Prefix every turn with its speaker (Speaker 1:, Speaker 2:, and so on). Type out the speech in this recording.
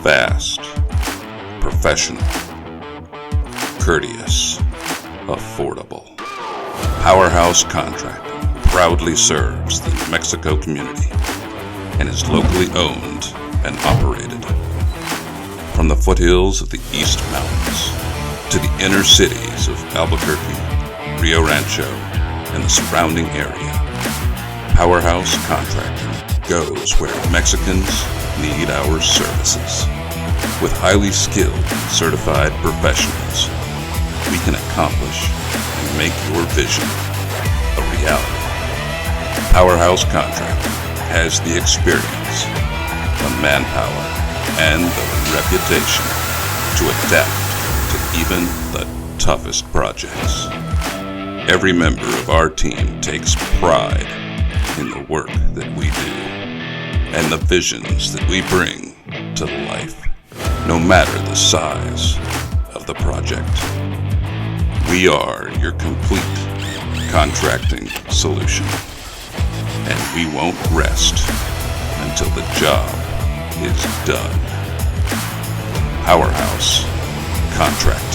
Speaker 1: Fast, professional, courteous, affordable. Powerhouse Contracting proudly serves the New Mexico community and is locally owned and operated. From the foothills of the East Mountains to the inner cities of Albuquerque, Rio Rancho, and the surrounding area, Powerhouse Contracting goes where Mexicans need our services. With highly skilled and certified professionals, we can accomplish and make your vision a reality. Powerhouse Contracting has the experience, the manpower, and the reputation to adapt to even the toughest projects. Every member of our team takes pride in the work that we do and the visions that we bring to life, no matter the size of the project. We are your complete contracting solution, and we won't rest until the job is done. Powerhouse Contracting.